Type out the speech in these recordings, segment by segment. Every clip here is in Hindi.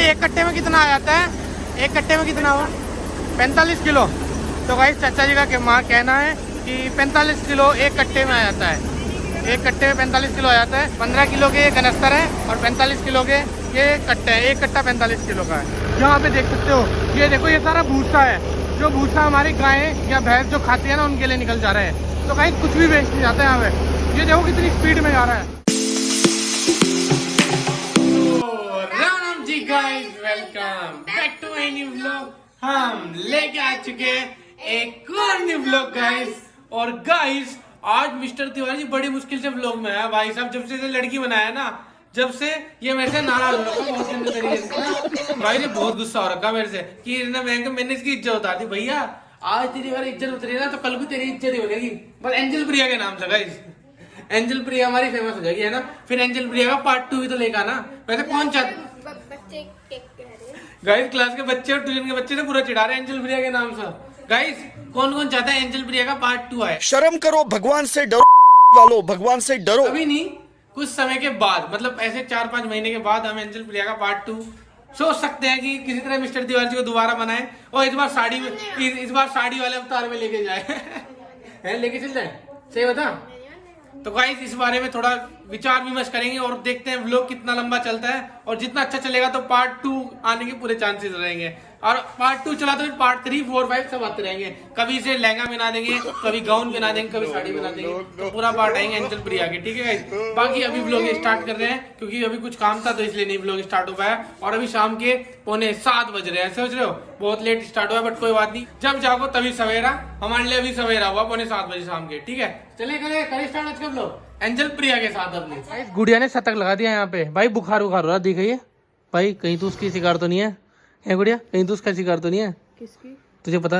एक कट्टे में कितना आ जाता है? एक कट्टे में कितना हुआ? 45 किलो। तो गाइस चाचा जी का कहना है कि 45 किलो एक कट्टे में आ जाता है। एक कट्टे में 45 किलो आ जाता है। 15 किलो के ये कनस्तर है और 45 किलो के ये कट्टे हैं। एक कट्टा 45 किलो का है। यहाँ पे देख सकते हो, ये देखो ये सारा भूसा है। जो भूसा हमारी गाय या भैंस जो खाती है ना, उनके लिए निकल जा रहा है। तो गाइस कुछ भी वेस्ट नहीं जाता है यहाँ पे। ये देखो कितनी स्पीड में जा रहा है। Ram ji guys, welcome back to my new vlog. हम लेके आ चुके हैं एक और न्यू व्लॉग गाइस। और गाइस आज मिस्टर तिवारी जी बड़ी मुश्किल से व्लॉग में आया भाई साहब। जब से लड़की बनाया ना, जब से ये मेरे से नाराज हो रखा बहुत गंदे तरीके से भाई ने। बहुत गुस्सा हो रखा मेरे से कि मैंने इसकी इज्जत उतार दी। भैया आज तेरी अगर इज्जत उतरी ना तो कल भी तेरी इज्जत ही बनेगी। बस एंजल प्रिया के नाम से गाइस। एंजल प्रिया हमारी फेमस हो जाएगी है ना। फिर एंजल प्रिया का पार्ट 2 भी तो लेकर आना। वैसे कौन चाहता गाइस, क्लास के बच्चे और ट्यूशन के बच्चे तो पूरा चिढ़ा रहे हैं एंजल प्रिया के नाम से। गाइस कौन कौन चाहता है एंजल प्रिया का पार्ट 2 आए? शर्म करो, भगवान से डरो वालों, भगवान से डरो। अभी नहीं, कुछ समय के बाद, मतलब ऐसे 4-5 महीने के बाद हम एंजल प्रिया का पार्ट 2 सोच सकते हैं कि किसी तरह मिस्टर तिवारी जी को दोबारा बनाए और इस बार साड़ी वाले अवतार में लेके जाए। है लेके चल जाए, सही बता। तो गाइस इस बारे में थोड़ा विचार विमर्श करेंगे और देखते हैं व्लॉग कितना लंबा चलता है। और जितना अच्छा चलेगा तो पार्ट 2 आने के पूरे चांसेस रहेंगे। और पार्ट 2 चला तो फिर पार्ट 3, 4, 5 सब आते रहेंगे। कभी इसे लहंगा बना देंगे, कभी गाउन बना देंगे, कभी साड़ी बना देंगे। तो पूरा पार्ट आएंगे एंजल प्रिया के, ठीक है गाइस। बाकी अभी व्लॉग स्टार्ट कर रहे हैं क्योंकि अभी कुछ काम था तो इसलिए नहीं व्लॉग स्टार्ट हो पाया। और अभी शाम के 6:45 बज रहे हैं, समझ रहे हो। बहुत लेट स्टार्ट हुआ बट कोई बात नहीं, जब जागो तभी सवेरा। हमारे लिए अभी सवेरा हुआ 7:45 बजे शाम के, ठीक है। चले करे स्टार्ट आज का व्लॉग एंजल प्रिया के साथ अपने। गुड़िया ने शतक लगा दिया यहाँ पे भाई। बुखार हो रहा दिख रही है भाई। कहीं तो उसकी शिकार तो नहीं है गुड़िया? कहीं तो उसका शिकार तो नहीं है? किसकी? तुझे पता?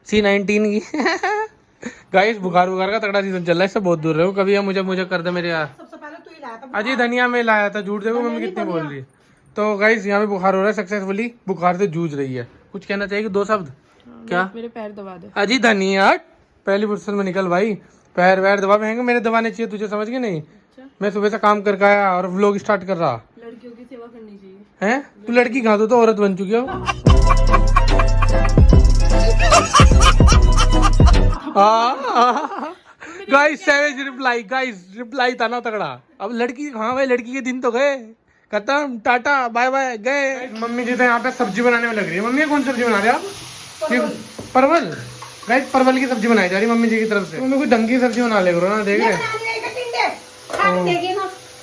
C19 की। गाइस बुखार का तगड़ा सीजन चल रहा है, इससे बहुत दूर रहो। कभी मुझे कर दे मेरे यार। सबसे पहले तू ही लाया था। अजी धनिया में लाया था, झूठ देखो मम्मी कितनी बोल रही है। तो गाइस यहाँ पे बुखार हो रहा है, सक्सेसफुली बुखार से जूझ रही है। कुछ कहना चाहिए 2 शब्द? क्या? मेरे पैर दबा दे। अजी धनिया पहली फुर्सत में निकल भाई। पैर वैर दबा महंगे मेरे दबाने चाहिए तुझे, समझ गए नहीं? मैं सुबह से काम करके आया और व्लॉग स्टार्ट कर रहा। लड़कियों की सेवा करनी चाहिए। हैं? तू लड़की कहाँ? तो औरत बन चुकी हो। Guys savage reply, guys reply था ना तगड़ा। अब लड़की, हाँ भाई लड़की के दिन तो गए, खत्म, टाटा बाय बाय गए। मम्मी जी तो यहाँ पे सब्जी बनाने में लग रही है। मम्मी कौन सब्जी बना रहे आप? परवल। गाइस परवल की सब्जी बनाई जा रही है मम्मी जी की तरफ से। मम्मी कोई ढंग की सब्जी बना ले करो ना, देख रहे।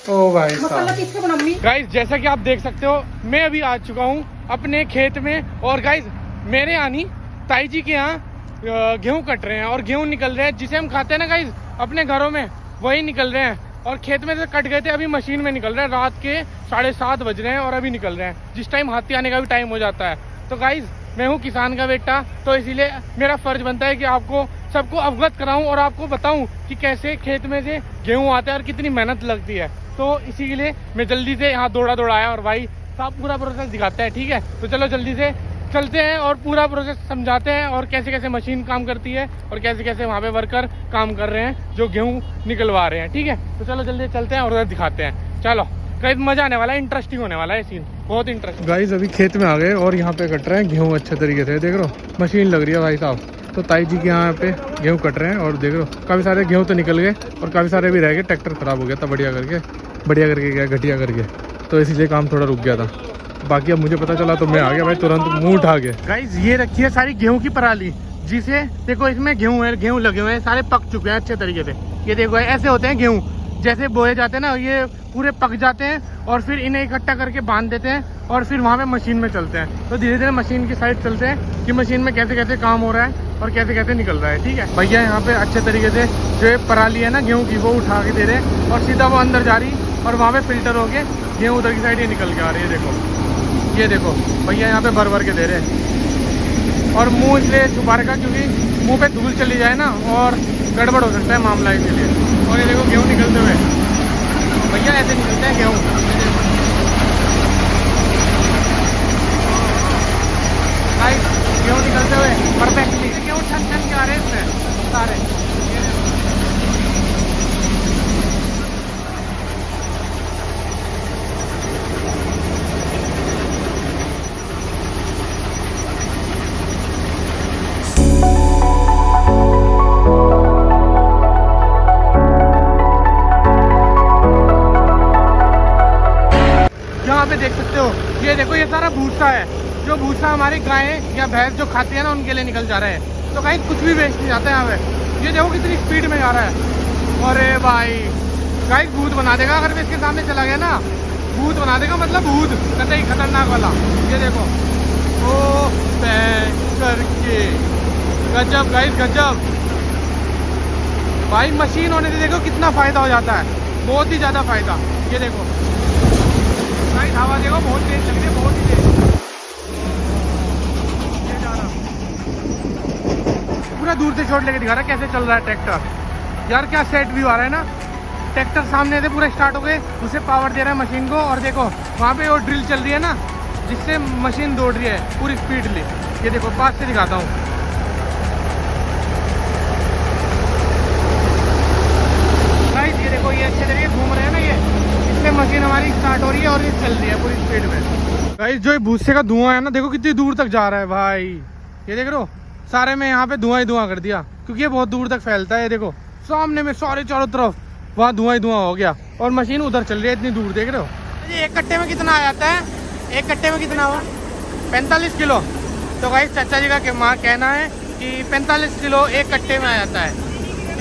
ओ भाई साहब। गाइस जैसा कि आप देख सकते हो मैं अभी आ चुका हूँ अपने खेत में। और गाइस मेरे यहाँ नहीं, ताई जी के यहाँ गेहूं कट रहे हैं और गेहूं निकल रहे हैं जिसे हम खाते हैं ना गाइस अपने घरों में, वही निकल रहे हैं। और खेत में से कट गए थे, अभी मशीन में निकल रहे हैं। रात के 7:30 बज रहे हैं और अभी निकल रहे हैं, जिस टाइम हाथी आने का भी टाइम हो जाता है। तो गाइस मैं हूँ किसान का बेटा, तो इसीलिए मेरा फर्ज बनता है कि आपको सबको अवगत कराऊं और आपको बताऊं कि कैसे खेत में से गेहूं आता है और कितनी मेहनत लगती है। तो इसी के लिए मैं जल्दी से यहाँ दौड़ा आया और भाई साहब पूरा प्रोसेस दिखाते हैं, ठीक है। तो चलो जल्दी से चलते हैं और पूरा प्रोसेस समझाते हैं और कैसे कैसे मशीन काम करती है और कैसे कैसे वहाँ पे वर्कर काम कर रहे हैं जो गेहूँ निकलवा रहे हैं, ठीक है। तो चलो जल्दी चलते हैं और उधर दिखाते हैं। चलो गाइस मजा आने वाला है, इंटरेस्टिंग होने वाला है सीन, बहुत इंटरेस्टिंग। गाइस अभी खेत में आ गए और यहाँ पे कट रहे हैं गेहूँ अच्छे तरीके से, देख रहे हो मशीन लग रही है भाई साहब। तो ताई जी के यहाँ पे गेहूँ कट रहे हैं और देख रहे हो काफ़ी सारे गेहूँ तो निकल गए और काफ़ी सारे भी रह गए। ट्रैक्टर खराब हो गया था बढ़िया करके गया, घटिया करके, तो इसीलिए काम थोड़ा रुक गया था। बाकी अब मुझे पता चला तो मैं आ गया भाई, तुरंत मुंह उठा के। गाइस ये रखी है सारी गेहूं की पराली, जिसे देखो इसमें गेहूं है, गेहूं लगे हुए हैं, सारे पक चुके हैं अच्छे तरीके से। ये देखो ऐसे होते हैं गेहूं, जैसे बोए जाते हैं ना, ये पूरे पक जाते हैं और फिर इन्हें इकट्ठा करके बांध देते हैं और फिर वहाँ पे मशीन में चलते हैं। तो धीरे धीरे मशीन की साइड चलते हैं कि मशीन में कैसे कैसे काम हो रहा है और कैसे कैसे निकल रहा है, ठीक है। भैया यहाँ पे अच्छे तरीके से जो पराली है ना गेहूँ की, वो उठा के दे रहे हैं और सीधा वो अंदर जा रही और वहाँ पे फिल्टर हो के गेहूँ उधर की साइड ये निकल के आ रही है। देखो ये देखो भैया यहाँ पे भर के दे रहे हैं और मुंह इसलिए छुपा रखा क्योंकि मुंह पे धूल चली जाए ना और गड़बड़ हो सकता है मामला, इसलिए। और ये देखो गेहूँ निकलते हुए, भैया ऐसे निकलते हैं गेहूँ। गेहूँ निकलते हुए परफेक्टली, गेहूँ छन के आ रहे हैं इसमें सारे। ये देखो ये सारा भूसा है, जो भूसा हमारी गाय या भैंस जो खाती है ना उनके लिए निकल जा रहा है। तो गाइस कुछ भी वेस्ट नहीं जाता है यहाँ पे। ये देखो कितनी स्पीड में जा रहा है। अरे भाई गाइस भूत बना देगा अगर मैं इसके सामने चला गया ना, भूत बना देगा, मतलब भूत कतई खतरनाक वाला। ये देखो ओ करके गजब गाइस गजब। भाई मशीन होने से देखो कितना फायदा हो जाता है, बहुत ही ज्यादा फायदा। ये देखो गाइस हवा देखो बहुत तेज चल रही है, बहुत ही तेज। ये जा रहा पूरा दूर से शॉट लेके दिखा रहा है कैसे चल रहा है ट्रैक्टर। यार क्या सेट व्यू आ रहा है ना, ट्रैक्टर सामने से पूरा स्टार्ट हो गए, उसे पावर दे रहा है मशीन को। और देखो वहाँ पे वो ड्रिल चल रही है ना, जिससे मशीन दौड़ रही है पूरी स्पीडली। ये देखो पास से दिखाता हूँ। गाइस ये देखो ये अच्छे तरीके घूम रहे हैं ना, ये इससे मशीन हमारी स्टार्ट हो रही है और ये चल रही है पूरी स्पीड में। गाइस जो भूसे का धुआं है ना, देखो कितनी दूर तक जा रहा है भाई। ये देख रहे हो सारे में यहाँ पे धुआं ही धुआं कर दिया, क्योंकि ये बहुत दूर तक फैलता है। ये देखो सामने में सारे चारों तरफ वहाँ धुआं ही धुआं हो गया, और मशीन उधर चल रही है इतनी दूर। देख रहे हो ये एक कट्टे में कितना आ जाता है, एक कट्टे में कितना हुआ 45 किलो। तो गाइस चाचा जी का कहना है कि 45 किलो एक कट्टे में आ जाता है,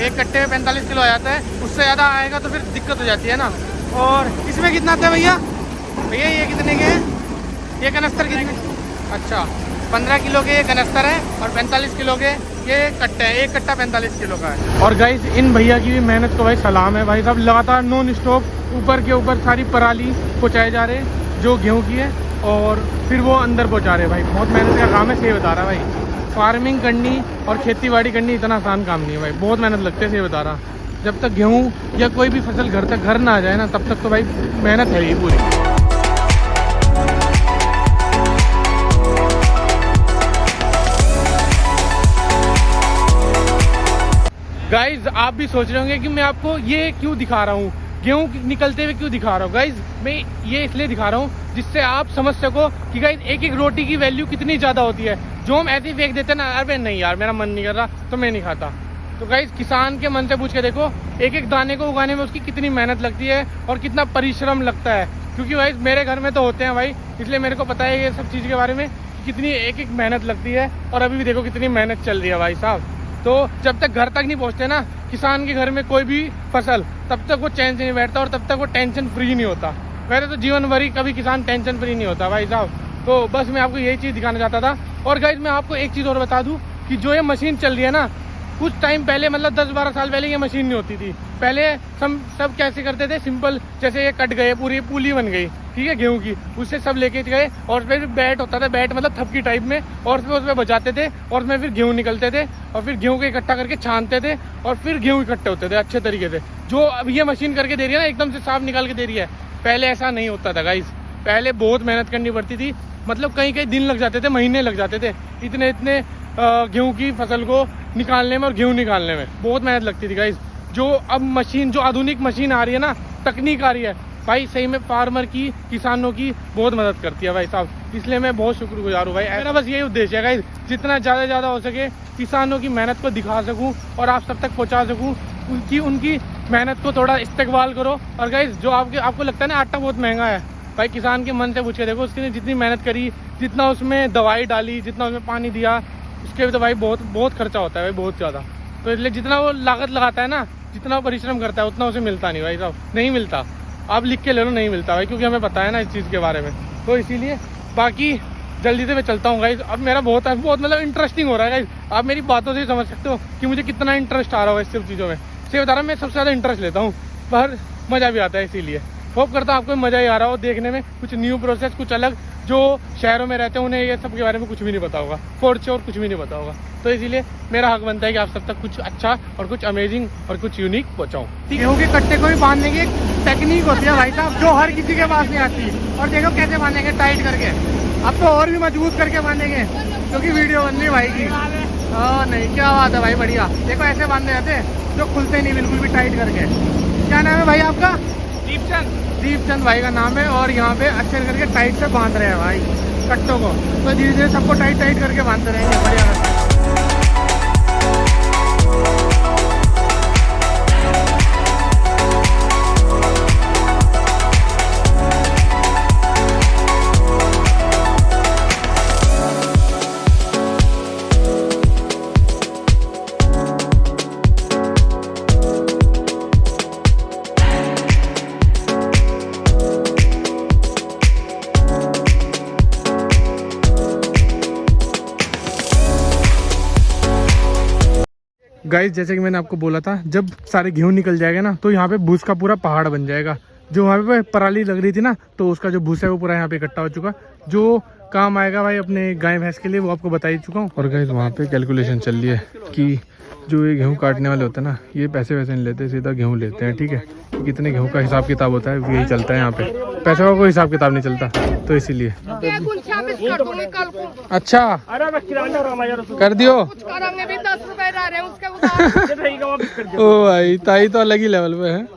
एक कट्टे में 45 किलो आ जाता है। उससे ज़्यादा आएगा तो फिर दिक्कत हो जाती है ना। और इसमें कितना आता है भैया? भैया ये कितने के हैं ये कनस्तर कितने? अच्छा 15 किलो के ये कनस्तर है और 45 किलो के ये कट्टे हैं। एक कट्टा 45 किलो का है। और गाइस इन भैया की भी मेहनत को भाई सलाम है भाई साहब। लगातार नॉन स्टॉप ऊपर के ऊपर सारी पराली पहुँचाए जा रहे हैं जो गेहूँ की है, और फिर वो अंदर पहुँचा रहे हैं भाई। बहुत मेहनत का काम है, सही बता रहा भाई। फार्मिंग करनी और खेती बाड़ी करनी इतना आसान काम नहीं है भाई, बहुत मेहनत लगती है, सही बता रहा। जब तक गेहूँ या कोई भी फसल घर ना आ जाए ना, तब तक तो भाई मेहनत है ही पूरी। गाइज आप भी सोच रहे होंगे कि मैं आपको ये क्यों दिखा रहा हूँ, गेहूँ निकलते हुए क्यों दिखा रहा हूँ। गाइज मैं ये इसलिए दिखा रहा हूँ जिससे आप समझ सको कि गाइज एक एक रोटी की वैल्यू कितनी ज़्यादा होती है। जो हम ऐसे ही फेंक देते हैं ना, अरे नहीं यार मेरा मन नहीं कर रहा तो मैं नहीं खाता। तो गाइज किसान के मन से पूछ के देखो, एक एक दाने को उगाने में उसकी कितनी मेहनत लगती है और कितना परिश्रम लगता है। क्योंकि भाई मेरे घर में तो होते हैं भाई, इसलिए मेरे को पता है ये सब चीज़ के बारे में, कितनी एक एक मेहनत लगती है। और अभी भी देखो कितनी मेहनत चल रही है भाई साहब। तो जब तक घर तक नहीं पहुंचते ना किसान के घर में कोई भी फसल, तब तक वो चैन से नहीं बैठता और तब तक वो टेंशन फ्री नहीं होता। वैसे तो जीवन भर ही कभी किसान टेंशन फ्री नहीं होता भाई साहब। तो बस मैं आपको यही चीज़ दिखाना चाहता था। और गाइस मैं आपको एक चीज़ और बता दूं कि जो ये मशीन चल रही है ना, कुछ टाइम पहले मतलब 10-12 साल पहले ये मशीन नहीं होती थी। पहले सब कैसे करते थे, सिंपल जैसे ये कट गए पूरी पुली बन गई, ठीक है गेहूं की, उससे सब लेके गए और फिर बैट होता था, बैट मतलब थपकी टाइप में, और फिर उसमें बजाते थे और उसमें फिर गेहूं निकलते थे और फिर गेहूं को इकट्ठा करके छानते थे और फिर गेहूं इकट्ठे होते थे अच्छे तरीके से। जो अब ये मशीन करके दे रही है ना, एकदम से साफ निकाल के दे रही है। पहले ऐसा नहीं होता था गाइस, पहले बहुत मेहनत करनी पड़ती थी, मतलब कई दिन लग जाते थे, महीने लग जाते थे इतने गेहूं की फसल को निकालने में और गेहूं निकालने में बहुत मेहनत लगती थी गाइस। जो अब मशीन, जो आधुनिक मशीन आ रही है ना, तकनीक आ रही है भाई, सही में फार्मर की, किसानों की बहुत मदद करती है भाई साहब। इसलिए मैं बहुत शुक्रगुजार हूँ भाई। मेरा बस यही उद्देश्य है गाइस, जितना ज़्यादा हो सके किसानों की मेहनत को दिखा सकूँ और आप सब तक पहुँचा सकूँ, उनकी मेहनत को थोड़ा इस्तेकबाल करो। और गाइस जो आपको लगता है ना आटा बहुत महंगा है, भाई किसान के मन से पूछ के देखो, उसने जितनी मेहनत करी, जितना उसमें दवाई डाली, जितना उसमें पानी दिया, उसके भी तो भाई बहुत खर्चा होता है भाई, बहुत ज़्यादा। तो इसलिए जितना वो लागत लगाता है ना, जितना वो परिश्रम करता है, उतना उसे मिलता नहीं भाई साहब, नहीं मिलता। आप लिख के ले लो, नहीं मिलता भाई, क्योंकि हमें पता है ना इस चीज़ के बारे में। तो इसीलिए बाकी जल्दी से मैं चलता हूँ गाइस। अब मेरा बहुत मतलब इंटरेस्टिंग हो रहा है गाइस। आप मेरी बातों से ही समझ सकते हो कि मुझे कितना इंटरेस्ट आ रहा है इस सब चीज़ों में। से बता रहा हूँ, मैं सबसे ज़्यादा इंटरेस्ट लेता हूँ, पर मज़ा भी आता है। इसीलिए होप करता हूँ आपको मज़ा ही आ रहा हो देखने में, कुछ न्यू प्रोसेस, कुछ अलग। जो शहरों में रहते हैं उन्हें ये सब के बारे में कुछ भी नहीं पता होगा, फोर्च और कुछ भी नहीं पता होगा। तो इसीलिए मेरा हक बनता है कि आप सब तक कुछ अच्छा और कुछ अमेजिंग और कुछ यूनिक पहुँचाऊँ। गेहूँ के कट्टे को भी बांधने की एक टेक्निक होती है भाई साहब, जो हर किसी के पास नहीं आती। और देखो कैसे बांधेंगे, टाइट करके। अब तो और भी मजबूत करके बांधेंगे, क्योंकि वीडियो बन रही है भाई की। हाँ नहीं, क्या बात है भाई, बढ़िया। देखो ऐसे बांधे जाते हैं जो खुलते नहीं बिल्कुल भी, टाइट करके। क्या नाम है भाई आपका? दीपचंद भाई का नाम है। और यहाँ पे अच्छे करके टाइट से बांध रहे हैं भाई कट्टों को। तो धीरे धीरे सबको टाइट करके बांधते रहेंगे, बढ़िया। गाइस जैसे कि मैंने आपको बोला था, जब सारे गेहूं निकल जाएगा ना तो यहाँ पे भूस का पूरा पहाड़ बन जाएगा। जो वहाँ पे पराली लग रही थी ना, तो उसका जो भूसा है वो पूरा यहाँ पे इकट्ठा हो चुका। जो काम आएगा भाई अपने गाय भैंस के लिए वो आपको बता ही चुका हूँ। और गाइस वहाँ पे कैलकुलेशन चल रही है कि जो ये गेहूँ काटने वाले होते हैं ना, ये पैसे वैसे नहीं लेते, सीधा गेहूँ लेते हैं। ठीक है, तो कितने गेहूँ का हिसाब किताब होता है यही चलता है यहाँ पे, पैसे का कोई हिसाब किताब नहीं चलता, तो इसीलिए। अच्छा कर दियो। ओ भाई ताई तो अलग ही लेवल पे है।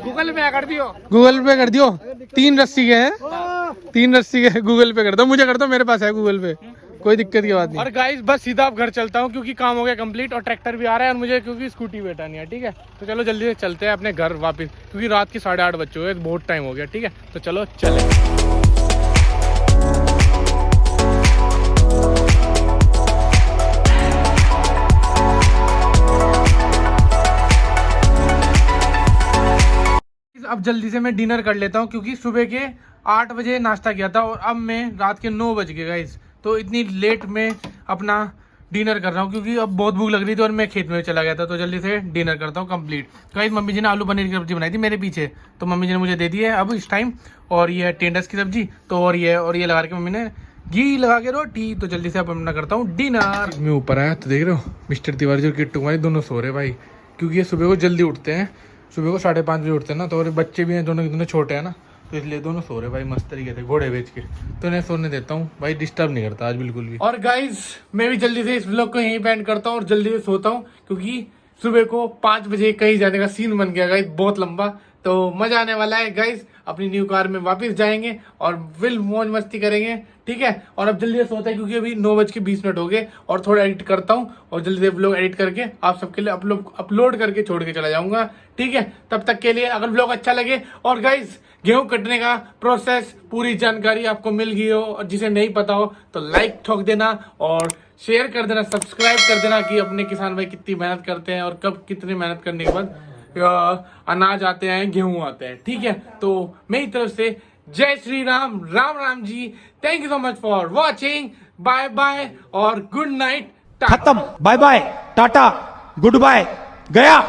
गूगल पे कर दियो, गूगल पे कर दियो। 3 रस्सी के हैं, 3 रस्सी के गूगल पे कर दो, मुझे कर दो, मेरे पास है गूगल पे, कोई दिक्कत की बात नहीं। और गाइस बस सीधा अब घर चलता हूँ क्योंकि काम हो गया कंप्लीट और ट्रैक्टर भी आ रहा है और मुझे क्योंकि स्कूटी बैठानी है। ठीक है, तो चलो जल्दी से चलते हैं अपने घर वापस, क्योंकि रात के 8:30 बज चुके हैं, बहुत टाइम हो गया। ठीक है, तो चलो चले। अब जल्दी से मैं डिनर कर लेता हूँ क्योंकि सुबह के 8 बजे नाश्ता किया था और अब मैं रात के 9 बज गए गाइस, तो इतनी लेट में अपना डिनर कर रहा हूँ क्योंकि अब बहुत भूख लग रही थी और मैं खेत में चला गया था। तो जल्दी से डिनर करता हूँ कंप्लीट। गाइस मम्मी जी ने आलू पनीर की सब्जी बनाई थी मेरे पीछे, तो मम्मी जी ने मुझे दे दी है अब इस टाइम। और ये है टेंडस की सब्जी, तो और ये लगा के मम्मी ने घी लगा के रोटी। तो जल्दी से अब अपना करता हूँ डिनर। मैं ऊपर आया तो देख रहे हो मिस्टर तिवारी और किट्टू कुमारी दोनों सो रहे भाई, क्योंकि ये सुबह को जल्दी उठते हैं, सुबह को 5:30 बजे उठते हैं ना, तो और बच्चे भी हैं दोनों छोटे हैं ना, तो इसलिए दोनों सो रहे भाई मस्त तरीके से घोड़े बेच के। तो इन्हें सोने देता हूँ भाई, डिस्टर्ब नहीं करता आज बिल्कुल भी। और गाइज मैं भी जल्दी से इस व्लॉग को यहीं एंड करता हूँ और जल्दी से सोता हूँ क्योंकि सुबह को 5 बजे कहीं जाने का सीन बन गया गाइज, बहुत लंबा। तो मजा आने वाला है गाइज, अपनी न्यू कार में वापस जाएंगे और विल मौज मस्ती करेंगे। ठीक है, और अब जल्दी से सोता है क्योंकि अभी 9:20 हो गए और थोड़ा एडिट करता हूँ और जल्दी से व्लॉग एडिट करके आप सबके लिए अपलोड करके छोड़ के चला जाऊंगा। ठीक है, तब तक के लिए अगर व्लॉग अच्छा लगे और गाइज गेहूं कटने का प्रोसेस पूरी जानकारी आपको मिल गई हो और जिसे नहीं पता हो तो लाइक ठोक देना और शेयर कर देना, सब्सक्राइब कर देना कि अपने किसान भाई कितनी मेहनत करते हैं और कब कितनी मेहनत करने के बाद अनाज आते हैं, गेहूं आते हैं। ठीक है, तो मेरी तरफ से जय Shri Ram, Ram Ram ji. Thank you so much for watching, bye bye और गुड नाइट। खत्म, bye bye, tata, good bye, गया।